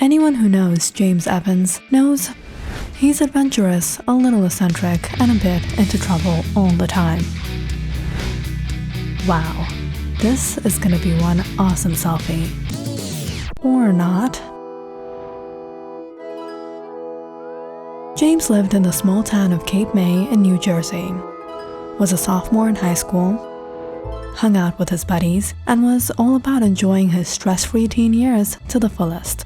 Anyone who knows James Evans knows he's adventurous, a little eccentric, and a bit into trouble all the time. Wow, this is gonna be one awesome selfie. Or not. James lived in the small town of Cape May in New Jersey, was a sophomore in high school, hung out with his buddies, and was all about enjoying his stress-free teen years to the fullest.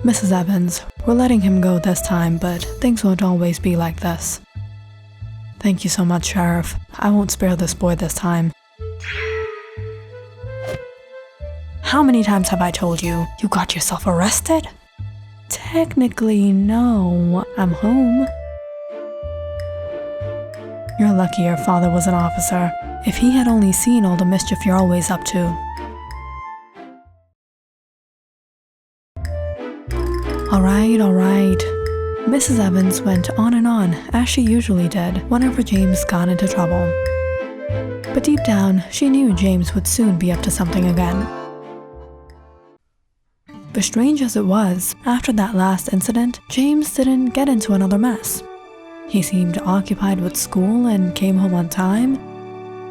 Mrs. Evans, we're letting him go this time, but things won't always be like this. Thank you so much, Sheriff. I won't spare this boy this time. How many times have I told you, you got yourself arrested? Technically, no. I'm home. You're lucky your father was an officer. If he had only seen all the mischief you're always up to. Alright. Mrs. Evans went on and on, as she usually did whenever James got into trouble. But deep down, she knew James would soon be up to something again. But strange as it was, after that last incident, James didn't get into another mess. He seemed occupied with school and came home on time.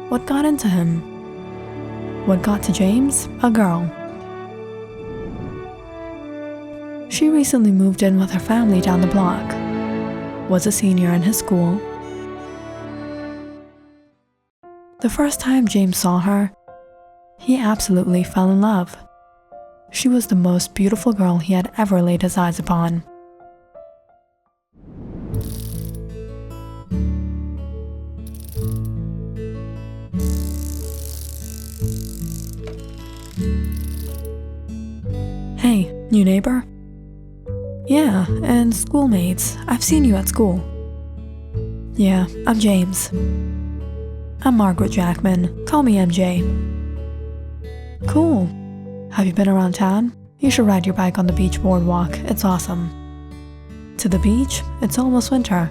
What got into him? What got to James? A girl. She recently moved in with her family down the block, was a senior in his school. The first time James saw her, he absolutely fell in love. She was the most beautiful girl he had ever laid his eyes upon. Hey, new neighbor? Yeah, and schoolmates. I've seen you at school. Yeah, I'm James. I'm Margaret Jackman. Call me MJ. Cool. Have you been around town? You should ride your bike on the beach boardwalk. It's awesome. To the beach? It's almost winter.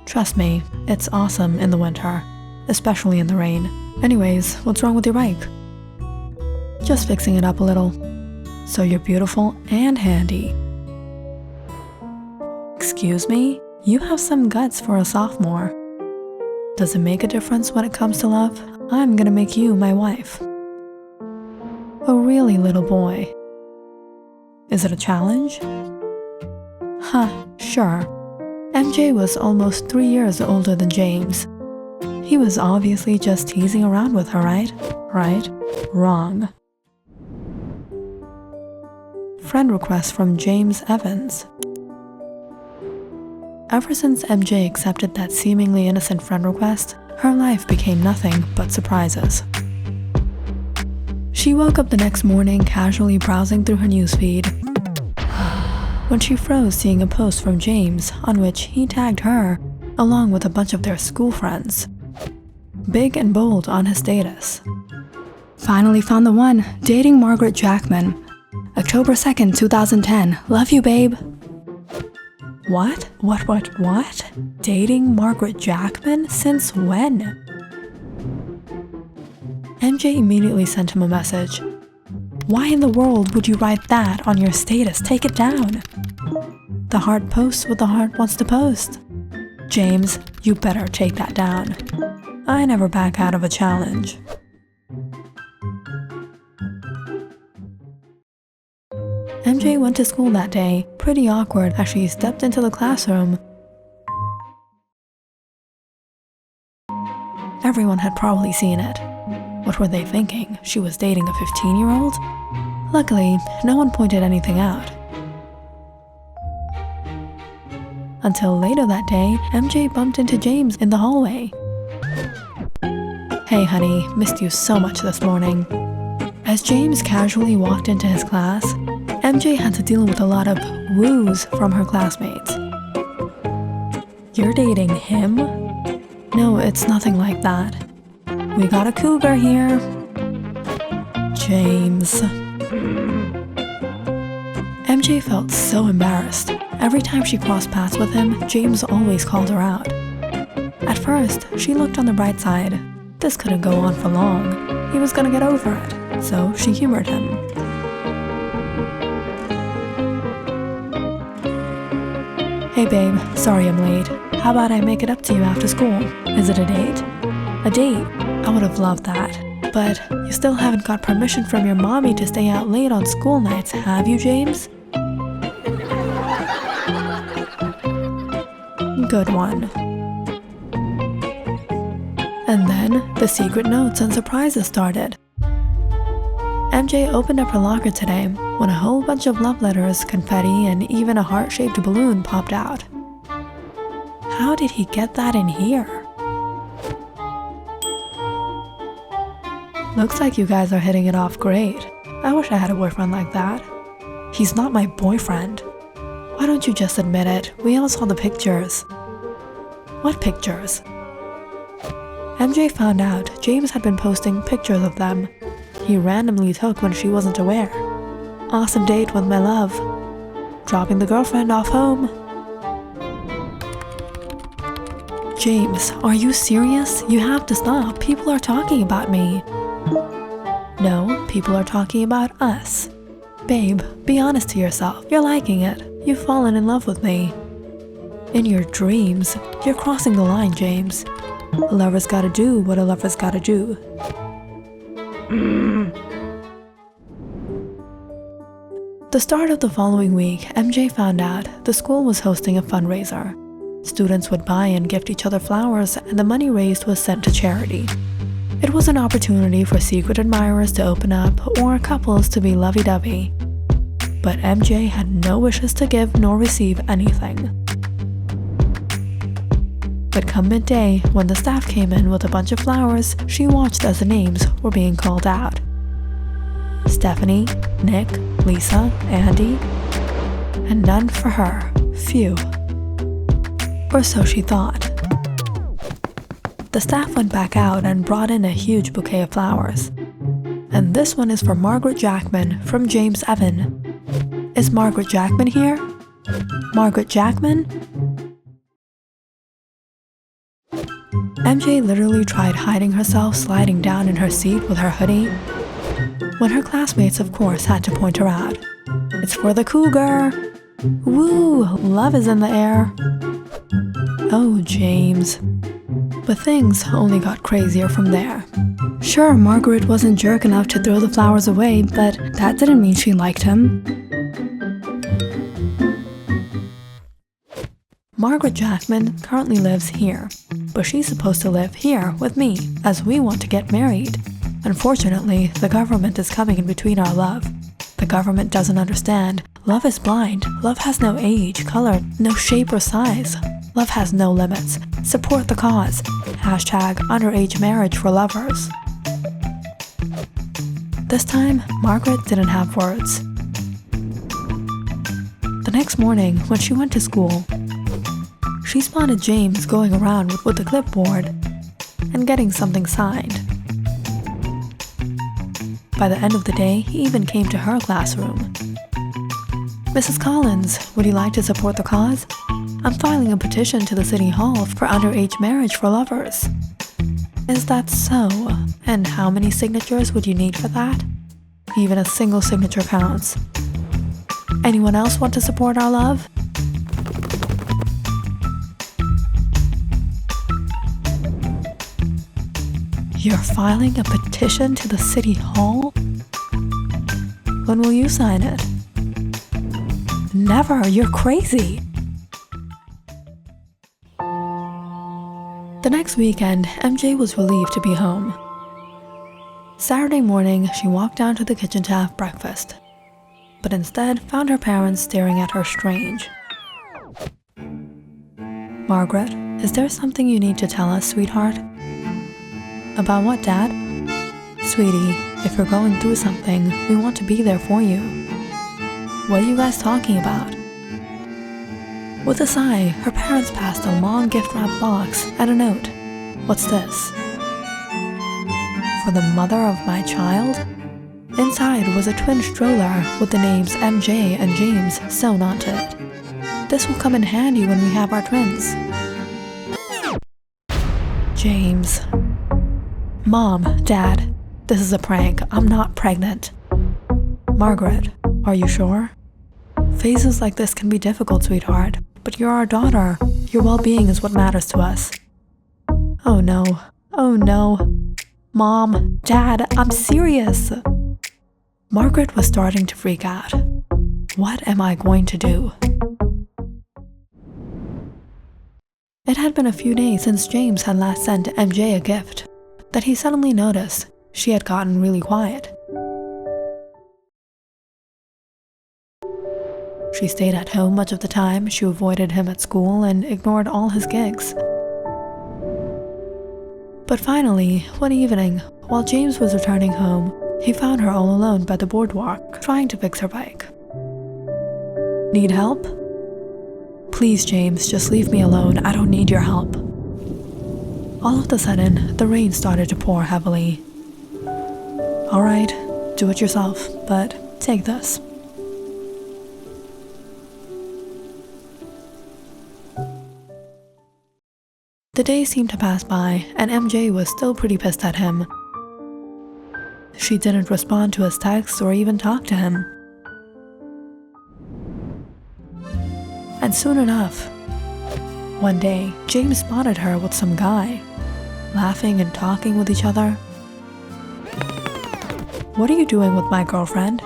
Trust me, it's awesome in the winter, especially in the rain. Anyways, what's wrong with your bike? Just fixing it up a little. So you're beautiful and handy. Excuse me? You have some guts for a sophomore. Does it make a difference when it comes to love? I'm gonna make you my wife. Oh really, little boy? Is it a challenge? Huh, sure. MJ was almost 3 years older than James. He was obviously just teasing around with her, right? Right? Wrong. Friend request from James Evans. Ever since MJ accepted that seemingly innocent friend request, her life became nothing but surprises. She woke up the next morning casually browsing through her newsfeed when she froze seeing a post from James on which he tagged her along with a bunch of their school friends. Big and bold on his status. Finally found the one, dating Margaret Jackman. October 2nd, 2010. Love you, babe. What? What? Dating Margaret Jackman? Since when? MJ immediately sent him a message. Why in the world would you write that on your status? Take it down. The heart posts what the heart wants to post. James, you better take that down. I never back out of a challenge. MJ went to school that day, pretty awkward as she stepped into the classroom. Everyone had probably seen it. What were they thinking? She was dating a 15-year-old? Luckily, no one pointed anything out. Until later that day, MJ bumped into James in the hallway. Hey honey, missed you so much this morning. As James casually walked into his class, MJ had to deal with a lot of woos from her classmates. You're dating him? No, it's nothing like that. We got a cougar here. James. MJ felt so embarrassed. Every time she crossed paths with him, James always called her out. At first, she looked on the bright side. This couldn't go on for long. He was gonna get over it, so she humored him. Hey babe, sorry I'm late. How about I make it up to you after school? Is it a date? A date? I would have loved that. But you still haven't got permission from your mommy to stay out late on school nights, have you, James? Good one. And then the secret notes and surprises started. MJ opened up her locker today when a whole bunch of love letters, confetti, and even a heart-shaped balloon popped out. How did he get that in here? Looks like you guys are hitting it off great. I wish I had a boyfriend like that. He's not my boyfriend. Why don't you just admit it? We all saw the pictures. What pictures? MJ found out James had been posting pictures of them he randomly took when she wasn't aware. Awesome date with my love. Dropping the girlfriend off home. James, are you serious? You have to stop. People are talking about me. No, people are talking about us. Babe, be honest to yourself. You're liking it. You've fallen in love with me. In your dreams, you're crossing the line, James. A lover's gotta do what a lover's gotta do. The start of the following week, MJ found out the school was hosting a fundraiser. Students would buy and gift each other flowers, and the money raised was sent to charity. It was an opportunity for secret admirers to open up or couples to be lovey-dovey. But MJ had no wishes to give nor receive anything. But come midday, when the staff came in with a bunch of flowers, she watched as the names were being called out. Stephanie, Nick, Lisa, Andy, and none for her. Phew. Or so she thought. The staff went back out and brought in a huge bouquet of flowers. And this one is for Margaret Jackman from James Evan. Is Margaret Jackman here? Margaret Jackman? MJ literally tried hiding herself sliding down in her seat with her hoodie, when her classmates of course had to point her out. It's for the cougar! Woo! Love is in the air! Oh, James. But things only got crazier from there. Sure, Margaret wasn't jerk enough to throw the flowers away, but that didn't mean she liked him. Margaret Jackman currently lives here, but she's supposed to live here with me, as we want to get married. Unfortunately, the government is coming in between our love. The government doesn't understand. Love is blind. Love has no age, color, no shape or size. Love has no limits. Support the cause. Hashtag underage marriage for lovers. This time, Margaret didn't have words. The next morning, when she went to school, she spotted James going around with a clipboard and getting something signed. By the end of the day, he even came to her classroom. Mrs. Collins, would you like to support the cause? I'm filing a petition to the City Hall for underage marriage for lovers. Is that so? And how many signatures would you need for that? Even a single signature counts. Anyone else want to support our love? You're filing a petition to the City Hall? When will you sign it? Never, you're crazy. The next weekend, MJ was relieved to be home. Saturday morning, she walked down to the kitchen to have breakfast, but instead found her parents staring at her strange. Margaret, is there something you need to tell us, sweetheart? About what, Dad? Sweetie, if you're going through something, we want to be there for you. What are you guys talking about? With a sigh, her parents passed a long gift-wrapped box and a note. What's this? For the mother of my child? Inside was a twin stroller with the names MJ and James sewn onto it. This will come in handy when we have our twins. James. Mom, Dad, this is a prank. I'm not pregnant. Margaret, are you sure? Phases like this can be difficult, sweetheart, but you're our daughter. Your well-being is what matters to us." "Oh no. Oh no. Mom, Dad, I'm serious." Margaret was starting to freak out. What am I going to do? It had been a few days since James had last sent MJ a gift that he suddenly noticed she had gotten really quiet. She stayed at home much of the time, she avoided him at school and ignored all his gigs. But finally, one evening, while James was returning home, he found her all alone by the boardwalk, trying to fix her bike. "Need help?" "Please, James, just leave me alone. I don't need your help." All of a sudden, the rain started to pour heavily. "All right, do it yourself, but take this." The days seemed to pass by, and MJ was still pretty pissed at him. She didn't respond to his texts or even talk to him. And soon enough, one day, James spotted her with some guy, laughing and talking with each other. "What are you doing with my girlfriend?"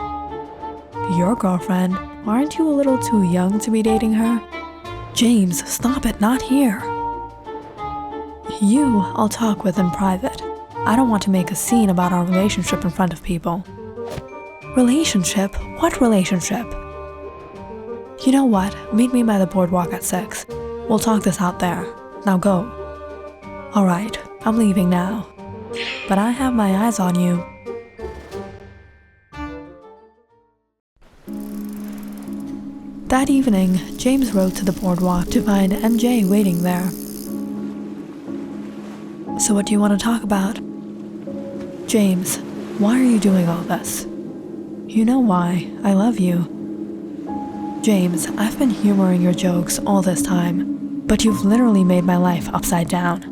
"Your girlfriend? Aren't you a little too young to be dating her?" "James, stop it, not here." "You, I'll talk with in private. I don't want to make a scene about our relationship in front of people." "Relationship? What relationship?" "You know what? Meet me by the boardwalk at 6. We'll talk this out there. Now go." "All right, I'm leaving now. But I have my eyes on you." That evening, James rode to the boardwalk to find MJ waiting there. "So what do you want to talk about?" "James, why are you doing all this?" "You know why. I love you." "James, I've been humoring your jokes all this time, but you've literally made my life upside down.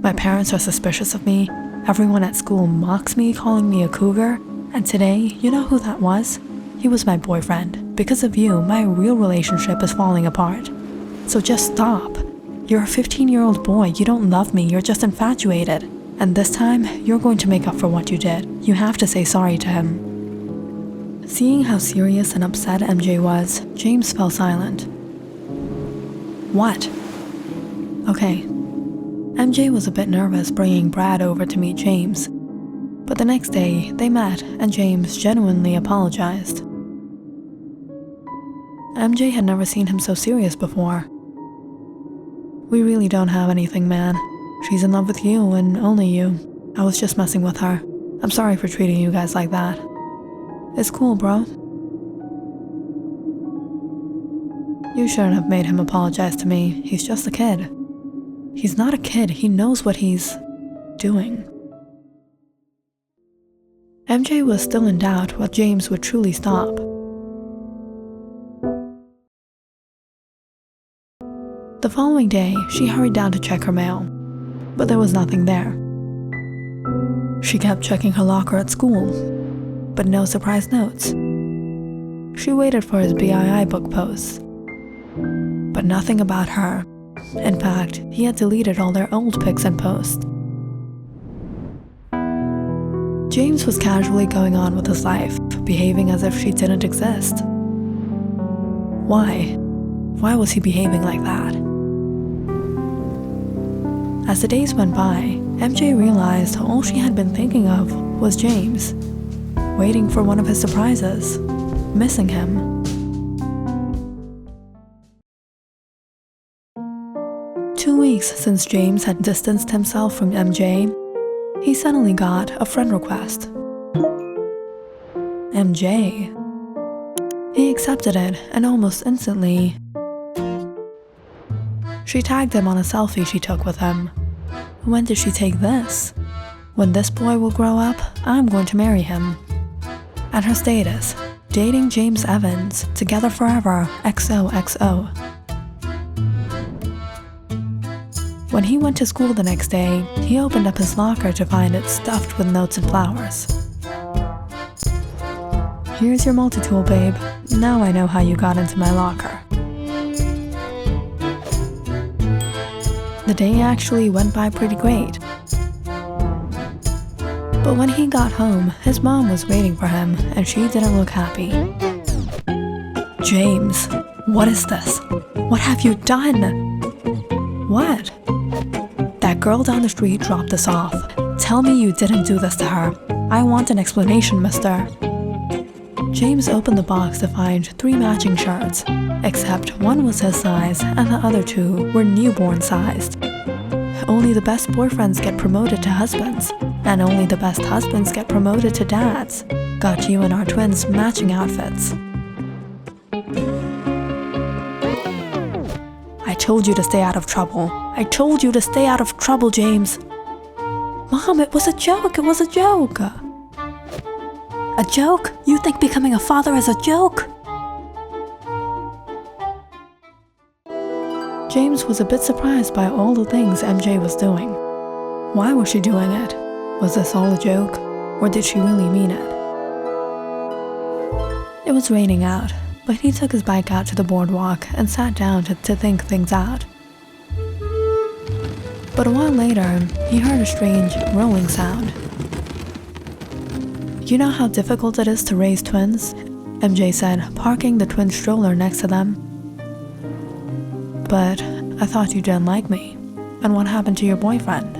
My parents are suspicious of me, everyone at school mocks me, calling me a cougar, and today, you know who that was? He was my boyfriend. Because of you, my real relationship is falling apart. So just stop. You're a 15-year-old boy, you don't love me, you're just infatuated. And this time, you're going to make up for what you did. You have to say sorry to him." Seeing how serious and upset MJ was, James fell silent. "What?" "Okay." MJ was a bit nervous bringing Brad over to meet James. But the next day, they met and James genuinely apologized. MJ had never seen him so serious before. "We really don't have anything, man. She's in love with you and only you. I was just messing with her. I'm sorry for treating you guys like that." "It's cool, bro." "You shouldn't have made him apologize to me. He's just a kid." "He's not a kid. He knows what he's doing." MJ was still in doubt what James would truly stop. The following day, she hurried down to check her mail, but there was nothing there. She kept checking her locker at school, but no surprise notes. She waited for his BII book posts, but nothing about her. In fact, he had deleted all their old pics and posts. James was casually going on with his life, behaving as if she didn't exist. Why? Why was he behaving like that? As the days went by, MJ realized all she had been thinking of was James, waiting for one of his surprises, missing him. Two weeks since James had distanced himself from MJ, he suddenly got a friend request. MJ. He accepted it, and almost instantly, she tagged him on a selfie she took with him. When did she take this? When this boy will grow up, I'm going to marry him. And her status, dating James Evans, together forever, XOXO. When he went to school the next day, he opened up his locker to find it stuffed with notes and flowers. "Here's your multi-tool, babe. Now I know how you got into my locker." The day actually went by pretty great. But when he got home, his mom was waiting for him, and she didn't look happy. James, what is this? What have you done? What? That girl down the street dropped this off. Tell me you didn't do this to her. I want an explanation, mister. James opened the box to find 3 matching shirts, except one was his size and the other 2 were newborn sized. Only the best boyfriends get promoted to husbands, and only the best husbands get promoted to dads. Got you and our twins matching outfits. I told you to stay out of trouble. I told you to stay out of trouble, James. Mom, it was a joke. It was a joke. A joke? You think becoming a father is a joke? James was a bit surprised by all the things MJ was doing. Why was she doing it? Was this all a joke? Or did she really mean it? It was raining out, but he took his bike out to the boardwalk and sat down to think things out. But a while later, he heard a strange rolling sound. You know how difficult it is to raise twins? MJ said, parking the twin stroller next to them. But I thought you didn't like me. And what happened to your boyfriend?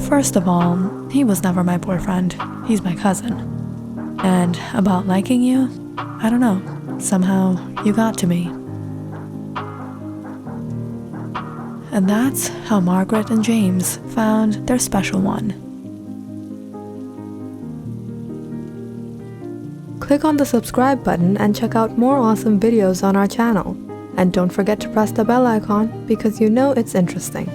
First of all, he was never my boyfriend. He's my cousin. And about liking you? I don't know. Somehow, you got to me. And that's how Margaret and James found their special one. Click on the subscribe button and check out more awesome videos on our channel. And don't forget to press the bell icon because you know it's interesting.